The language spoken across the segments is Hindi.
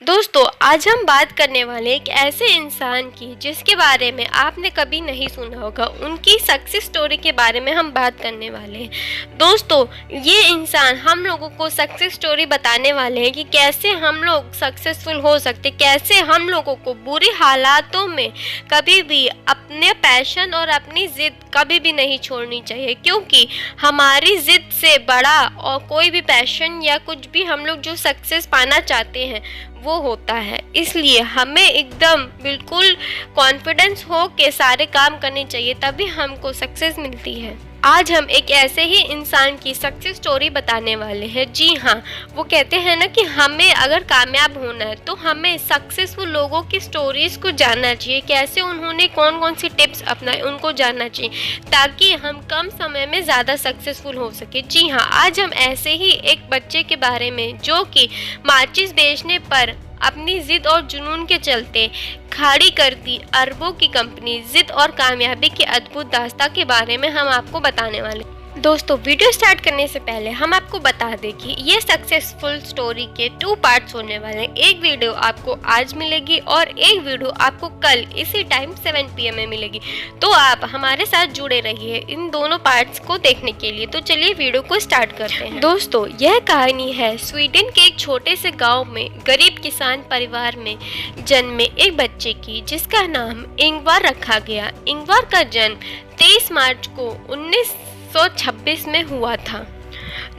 दोस्तों, आज हम बात करने वाले एक ऐसे इंसान की जिसके बारे में आपने कभी नहीं सुना होगा। उनकी सक्सेस स्टोरी के बारे में हम बात करने वाले हैं। दोस्तों, ये इंसान हम लोगों को सक्सेस स्टोरी बताने वाले हैं कि कैसे हम लोग सक्सेसफुल हो सकते, कैसे हम लोगों को बुरी हालातों में कभी भी अपने पैशन और अपनी ज़िद कभी भी नहीं छोड़नी चाहिए, क्योंकि हमारी ज़िद से बड़ा और कोई भी पैशन या कुछ भी हम लोग जो सक्सेस पाना चाहते हैं वो होता है। इसलिए हमें एकदम बिल्कुल कॉन्फिडेंस हो के सारे काम करने चाहिए, तभी हमको सक्सेस मिलती है। आज हम एक ऐसे ही इंसान की सक्सेस स्टोरी बताने वाले हैं। जी हाँ, वो कहते हैं ना कि हमें अगर कामयाब होना है तो हमें सक्सेसफुल लोगों की स्टोरीज को जानना चाहिए, कैसे उन्होंने कौन कौन सी टिप्स अपनाए उनको जानना चाहिए, ताकि हम कम समय में ज़्यादा सक्सेसफुल हो सके। जी हाँ, आज हम ऐसे ही एक बच्चे के बारे में जो कि माचिस बेचने पर अपनी ज़िद और जुनून के चलते खड़ी कर दी अरबों की कंपनी ज़िद और कामयाबी की अद्भुत दास्तां के बारे में हम आपको बताने वाले। दोस्तों, वीडियो स्टार्ट करने से पहले हम आपको बता दें कि ये सक्सेसफुल स्टोरी के 2 पार्ट्स होने वाले हैं। एक वीडियो आपको आज मिलेगी और एक वीडियो आपको कल इसी टाइम 7 PM में मिलेगी। तो आप हमारे साथ जुड़े रहिए इन दोनों पार्ट्स को देखने के लिए। तो चलिए वीडियो को स्टार्ट करते हैं। दोस्तों, यह कहानी है स्वीडन के एक छोटे से गाँव में गरीब किसान परिवार में जन्मे एक बच्चे की, जिसका नाम इंगवार रखा गया। इंगवार का जन्म 23 मार्च को 1926 में हुआ था।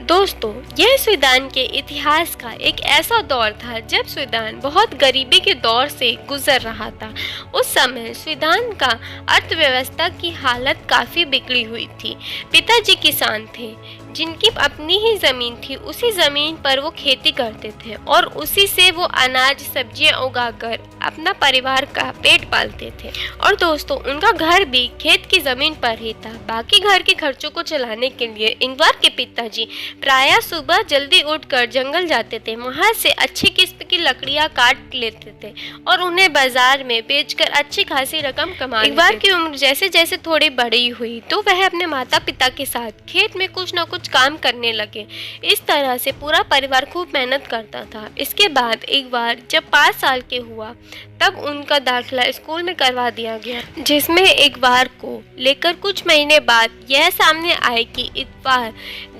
दोस्तों, यह स्वीडन के इतिहास का एक ऐसा दौर था जब स्वीडन बहुत गरीबी के दौर से गुजर रहा था। उस समय स्वीडन का अर्थव्यवस्था की हालत काफ़ी बिगड़ी हुई थी। पिताजी किसान थे जिनकी अपनी ही ज़मीन थी। उसी ज़मीन पर वो खेती करते थे और उसी से वो अनाज सब्जियां उगाकर अपना परिवार का पेट पालते थे। और दोस्तों, उनका घर भी खेत की ज़मीन पर ही था। बाकी घर के खर्चों को चलाने के लिए इंगवार के पिताजी प्रायः सुबह जल्दी उठकर जंगल जाते थे। वहाँ से अच्छी किस्म की लकड़ियाँ काट लेते थे और उन्हें बाजार में बेचकर अच्छी खासी रकम कमा लेते थे। इंगवार की उम्र जैसे जैसे थोड़ी बड़ी हुई तो वह अपने माता पिता के साथ खेत में कुछ न कुछ काम करने लगे। इस तरह से पूरा परिवार खूब मेहनत करता था। इसके बाद एक बार जब 5 साल के हुआ तब उनका दाखिला स्कूल में करवा दिया गया, जिसमें एक बार को लेकर कुछ महीने बाद यह सामने आए कि इस बार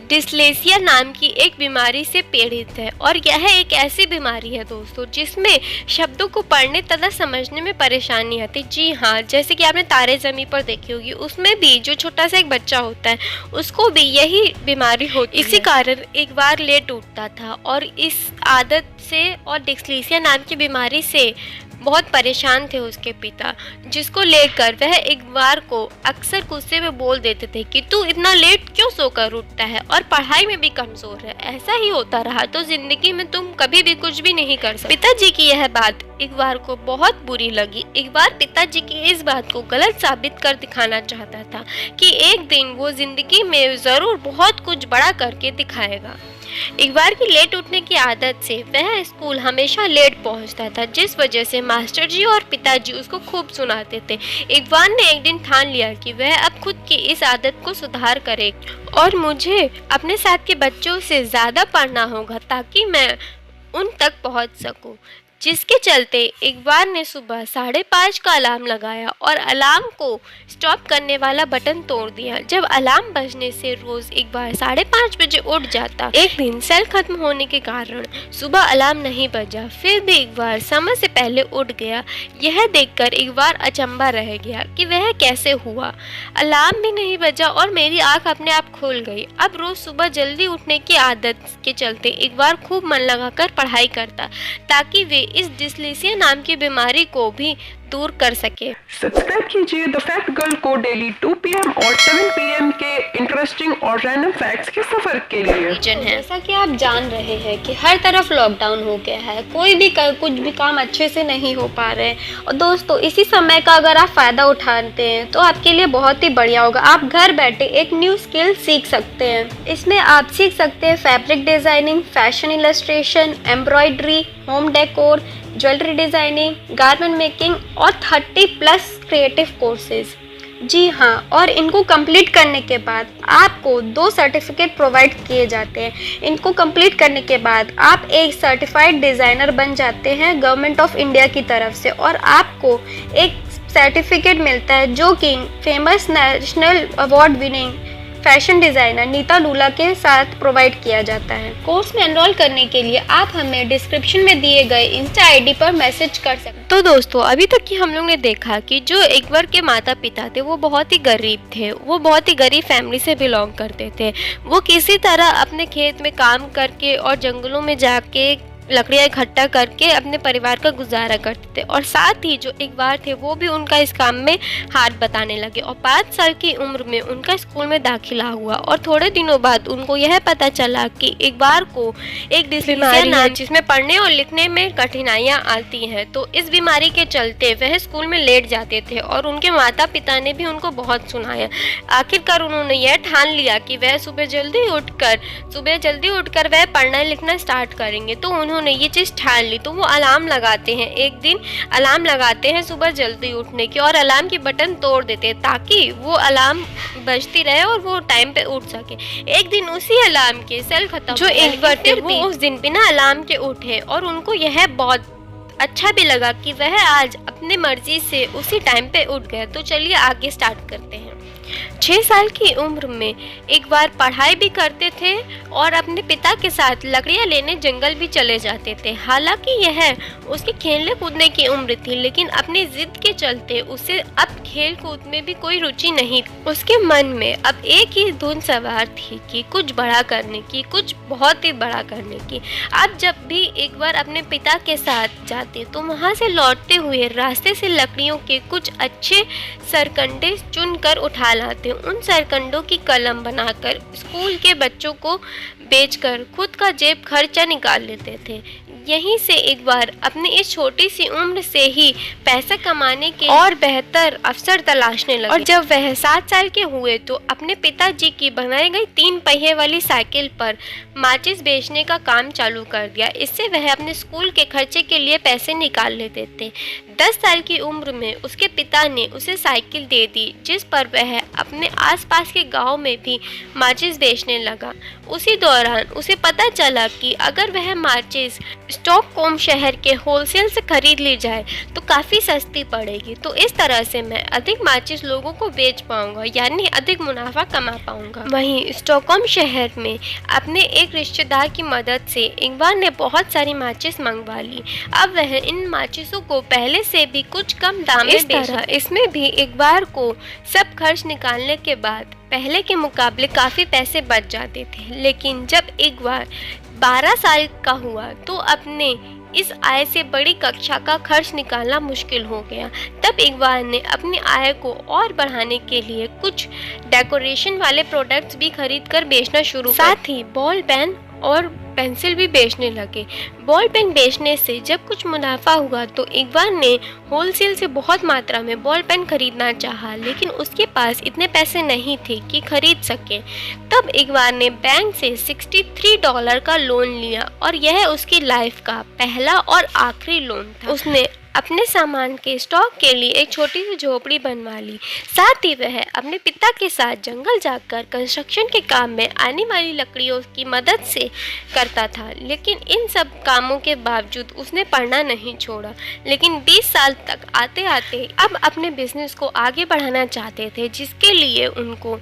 डिस्लेक्सिया नाम की एक बीमारी से पीड़ित है। और यह एक ऐसी बीमारी है दोस्तों जिसमें शब्दों को पढ़ने तथा समझने में परेशानी आती। जी हाँ, जैसे कि आपने तारे ज़मीन पर देखी होगी, उसमें भी जो छोटा सा एक बच्चा होता है उसको भी यही बीमारी होती है। इसी कारण एक बार लेट उठता था और इस आदत से और डिस्लेक्सिया नाम की बीमारी से बहुत परेशान थे उसके पिता, जिसको लेकर वह एक बार को अक्सर गुस्से में बोल देते थे कि तू इतना लेट क्यों सोकर उठता है और पढ़ाई में भी कमज़ोर है। ऐसा ही होता रहा तो जिंदगी में तुम कभी भी कुछ भी नहीं कर सकते। पिताजी की यह बात एक बार को बहुत बुरी लगी। एक बार पिताजी की इस बात को गलत साबित कर दिखाना चाहता था कि एक दिन वो जिंदगी में ज़रूर बहुत कुछ बड़ा करके दिखाएगा। एक बार की लेट उठने की आदत से वह स्कूल हमेशा लेट पहुंचता था, जिस वजह से मास्टर जी और पिताजी उसको खूब सुनाते थे। एक बार ने एक दिन ठान लिया कि वह अब खुद की इस आदत को सुधार करे और मुझे अपने साथ के बच्चों से ज़्यादा पढ़ना होगा ताकि मैं उन तक पहुंच सकूं। जिसके चलते एक बार ने सुबह 5:30 का अलार्म लगाया और अलार्म को स्टॉप करने वाला बटन तोड़ दिया। जब अलार्म बजने से रोज एक बार 5:30 बजे उठ जाता। एक दिन सेल खत्म होने के कारण सुबह अलार्म नहीं बजा, फिर भी एक बार समय से पहले उठ गया। यह देखकर एक बार अचंभा रह गया कि वह कैसे हुआ। अलार्म भी नहीं बजा और मेरी आंख अपने आप खुल गई। अब रोज सुबह जल्दी उठने की आदत के चलते एक बार खूब मन लगाकर पढ़ाई करता ताकि वे इस डिस्लेक्सिया नाम की बीमारी को भी दूर कर सके। सब्सक्राइब कीजिए द फैक्ट गर्ल को डेली 2 PM और 7 PM के इंटरेस्टिंग और रैंडम फैक्ट्स के सफर के लिए। जैसा कि आप जान रहे हैं कि हर तरफ लॉकडाउन हो गया है, कोई भी कुछ भी काम अच्छे से नहीं हो पा रहे हैं। और दोस्तों, इसी समय का अगर आप फ़ायदा उठाते हैं तो आपके लिए बहुत ही बढ़िया होगा। आप घर बैठे एक न्यू स्किल सीख सकते हैं। इसमें आप सीख सकते हैं fabric designing, fashion illustration, embroidery, home decor, jewellery designing, garment making और 30+ क्रिएटिव कोर्सेज। जी हाँ, और इनको कंप्लीट करने के बाद आपको 2 सर्टिफिकेट प्रोवाइड किए जाते हैं। इनको कंप्लीट करने के बाद आप एक सर्टिफाइड डिज़ाइनर बन जाते हैं गवर्नमेंट ऑफ इंडिया की तरफ से, और आपको एक सर्टिफिकेट मिलता है जो कि famous national award winning fashion designer Neeta Lulla के साथ प्रोवाइड किया जाता है। कोर्स में एनरोल करने के लिए आप हमें डिस्क्रिप्शन में दिए गए इंस्टा आईडी पर मैसेज कर सकते हैं। तो दोस्तों, अभी तक कि हम लोग ने देखा कि जो एकवर के माता पिता थे वो बहुत ही गरीब थे, वो बहुत ही गरीब फैमिली से बिलोंग करते थे। वो किसी तरह अपने खेत में काम करके और जंगलों में जाके लकड़ियाँ इकट्ठा करके अपने परिवार का गुजारा करते थे, और साथ ही जो एकबार थे वो भी उनका इस काम में हाथ बटाने लगे। और 5 साल की उम्र में उनका स्कूल में दाखिला हुआ, और थोड़े दिनों बाद उनको यह पता चला कि एकबार को एक बीमारी है जिसमें पढ़ने और लिखने में कठिनाइयाँ आती हैं। तो इस बीमारी के चलते वह स्कूल में लेट जाते थे, और उनके माता पिता ने भी उनको बहुत सुनाया। आखिरकार उन्होंने यह ठान लिया कि वह सुबह जल्दी उठकर वह पढ़ना लिखना स्टार्ट करेंगे। तो उन्होंने ये चीज़ ठान ली, तो वो अलार्म लगाते हैं। एक दिन अलार्म लगाते हैं सुबह जल्दी उठने की, और अलार्म की बटन तोड़ देते हैं ताकि वो अलार्म बजती रहे और वो टाइम पे उठ सके। एक दिन उसी अलार्म के सेल खत्म जो एक बार थे वो उस दिन बिना अलार्म के उठे, और उनको यह बहुत अच्छा भी लगा कि वह आज अपनी मर्जी से उसी टाइम पे उठ गए। तो चलिए आगे स्टार्ट करते हैं। 6 साल की उम्र में एक बार पढ़ाई भी करते थे और अपने पिता के साथ लकड़ियाँ लेने जंगल भी चले जाते थे। हालांकि यह उसके खेलने कूदने की उम्र थी, लेकिन अपनी जिद के चलते उसे अब खेल कूद में भी कोई रुचि नहीं। उसके मन में अब एक ही धुन सवार थी कि कुछ बड़ा करने की, कुछ बहुत ही बड़ा करने की। अब जब भी एक बार अपने पिता के साथ जाते तो वहाँ से लौटते हुए रास्ते से लकड़ियों के कुछ अच्छे सरकंडे चुनकर उठा लाते। उन सरकंडों की कलम बनाकर स्कूल के बच्चों को बेचकर खुद का जेब खर्चा निकाल लेते थे। यहीं से एक बार अपनी इस छोटी सी उम्र से ही पैसा कमाने के और बेहतर अवसर तलाशने लगे। और जब वह 7 साल के हुए तो अपने पिताजी की बनाई गई 3 पहिए वाली साइकिल पर माचिस बेचने का काम चालू कर दिया। इससे वह अपने स्कूल के खर्चे के लिए पैसे निकाल लेते थे। 10 साल की उम्र में उसके पिता ने उसे साइकिल दे दी, जिस पर वह अपने आसपास के गांव में भी माचिस बेचने लगा। उसी दौरान उसे पता चला कि अगर वह माचिस स्टॉकहोम शहर के होलसेल से खरीद ली जाए तो काफ़ी सस्ती पड़ेगी। तो इस तरह से मैं अधिक माचिस लोगों को बेच पाऊंगा, यानी अधिक मुनाफा कमा पाऊंगा। वहीं स्टॉकहोम शहर में अपने एक रिश्तेदार की मदद से इकबाल ने बहुत सारी माचिस मंगवा ली। अब वह इन माचिसों को पहले से भी कुछ कम दाम में बेचा। इसमें भी इकबाल को सब खर्च निकालने के बाद पहले के मुकाबले काफ़ी पैसे बच जाते थे। लेकिन जब इकबाल 12 साल का हुआ तो अपने इस आय से बड़ी कक्षा का खर्च निकालना मुश्किल हो गया। तब इकबाल ने अपनी आय को और बढ़ाने के लिए कुछ डेकोरेशन वाले प्रोडक्ट्स भी खरीद कर बेचना शुरू किया। साथ ही बॉल पेन और पेंसिल भी बेचने लगे। बॉल पेन बेचने से जब कुछ मुनाफा हुआ तो इकबाल ने होलसेल से बहुत मात्रा में बॉल पेन खरीदना चाहा, लेकिन उसके पास इतने पैसे नहीं थे कि खरीद सके। तब इकबाल ने बैंक से $63 का लोन लिया, और यह उसकी लाइफ का पहला और आखिरी लोन था। उसने अपने सामान के स्टॉक के लिए एक छोटी सी झोपड़ी बनवा ली। साथ ही वह अपने पिता के साथ जंगल जाकर कंस्ट्रक्शन के काम में आने वाली लकड़ियों की मदद से करता था। लेकिन इन सब कामों के बावजूद उसने पढ़ना नहीं छोड़ा। लेकिन 20 साल तक आते आते अब अपने बिजनेस को आगे बढ़ाना चाहते थे, जिसके लिए उनको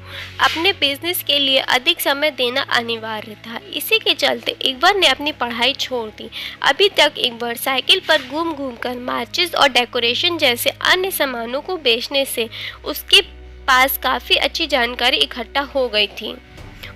अपने बिजनेस के लिए अधिक समय देना अनिवार्य था। इसी के चलते इकबाल ने अपनी पढ़ाई छोड़ दी। अभी तक इकबाल साइकिल पर घूम घूम कर माचिस और डेकोरेशन जैसे अन्य सामानों को बेचने से उसके पास काफ़ी अच्छी जानकारी इकट्ठा हो गई थी।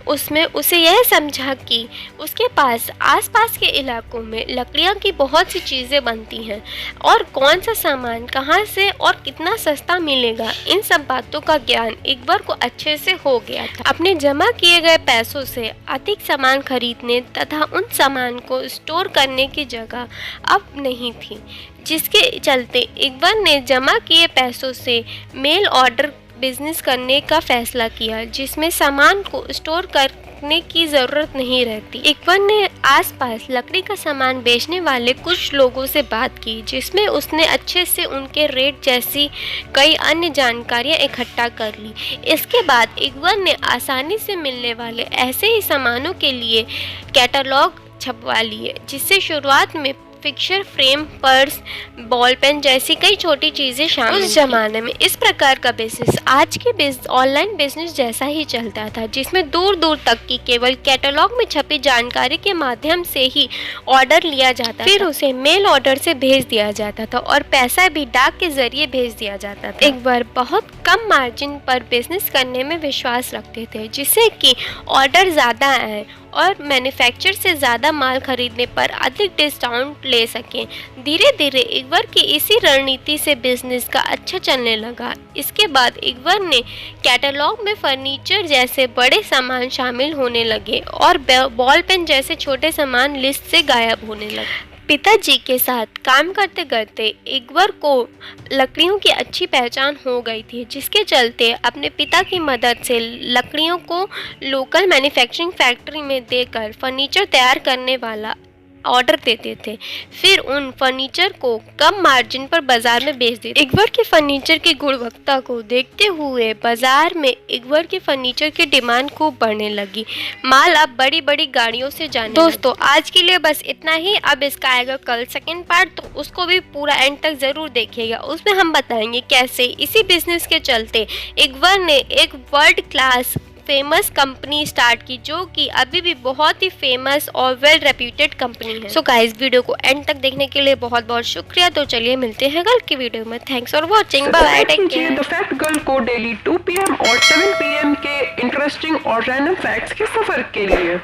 उसमें उसे यह समझा कि उसके पास आसपास के इलाकों में लकड़ियाँ की बहुत सी चीज़ें बनती हैं, और कौन सा सामान कहाँ से और कितना सस्ता मिलेगा, इन सब बातों का ज्ञान इकबाल को अच्छे से हो गया था। अपने जमा किए गए पैसों से अधिक सामान खरीदने तथा उन सामान को स्टोर करने की जगह अब नहीं थी, जिसके चलते इकबाल ने जमा किए पैसों से मेल ऑर्डर बिजनेस करने का फैसला किया जिसमें सामान को स्टोर करने की ज़रूरत नहीं रहती। इकबाल ने आसपास लकड़ी का सामान बेचने वाले कुछ लोगों से बात की जिसमें उसने अच्छे से उनके रेट जैसी कई अन्य जानकारियां इकट्ठा कर ली। इसके बाद इकबाल ने आसानी से मिलने वाले ऐसे ही सामानों के लिए कैटलॉग छपवा लिए जिससे शुरुआत में picture frame, purse, ball pen जैसी कई छोटी चीज़ें शामिल। उस जमाने में इस प्रकार का बिजनेस आज के ऑनलाइन बिजनेस जैसा ही चलता था जिसमें दूर दूर तक की केवल कैटलॉग में छपी जानकारी के माध्यम से ही ऑर्डर लिया जाता फिर उसे मेल ऑर्डर से भेज दिया जाता था और पैसा भी डाक के जरिए भेज दिया जाता था। एक बार बहुत कम मार्जिन पर बिजनेस करने में विश्वास रखते थे जिससे कि ऑर्डर ज़्यादा आए और मैन्युफैक्चर से ज़्यादा माल खरीदने पर अधिक डिस्काउंट ले सकें। धीरे धीरे इकबाल की इसी रणनीति से बिजनेस का अच्छा चलने लगा। इसके बाद इकबाल ने कैटलॉग में फर्नीचर जैसे बड़े सामान शामिल होने लगे और बॉल पेन जैसे छोटे सामान लिस्ट से गायब होने लगे। पिताजी के साथ काम करते करते इकबाल को लकड़ियों की अच्छी पहचान हो गई थी जिसके चलते अपने पिता की मदद से लकड़ियों को लोकल मैन्युफैक्चरिंग फैक्ट्री में देकर फर्नीचर तैयार करने वाला ऑर्डर देते थे। फिर उन फर्नीचर को कम मार्जिन पर बाजार में बेच देते। इकबाल के फर्नीचर की गुणवत्ता को देखते हुए बाजार में इकबाल के फर्नीचर की डिमांड खूब बढ़ने लगी। माल अब बड़ी बड़ी गाड़ियों से जाने दोस्तों आज के लिए बस इतना ही। अब इसका आएगा कल सेकंड पार्ट, तो उसको भी पूरा एंड तक ज़रूर देखिएगा। उसमें हम बताएंगे कैसे इसी बिजनेस के चलते इकबाल ने एक world class famous company start की जो कि अभी भी बहुत ही फेमस और वेल रेप्यूटेड कंपनी है। सो गाइस वीडियो को एंड तक देखने के लिए बहुत बहुत शुक्रिया। तो चलिए मिलते हैं कल की वीडियो में। Thanks for watching, bye bye, take care. The Fact Girl को डेली 2 PM और 7 PM के इंटरेस्टिंग और रैंडम फैक्ट्स के सफर के लिए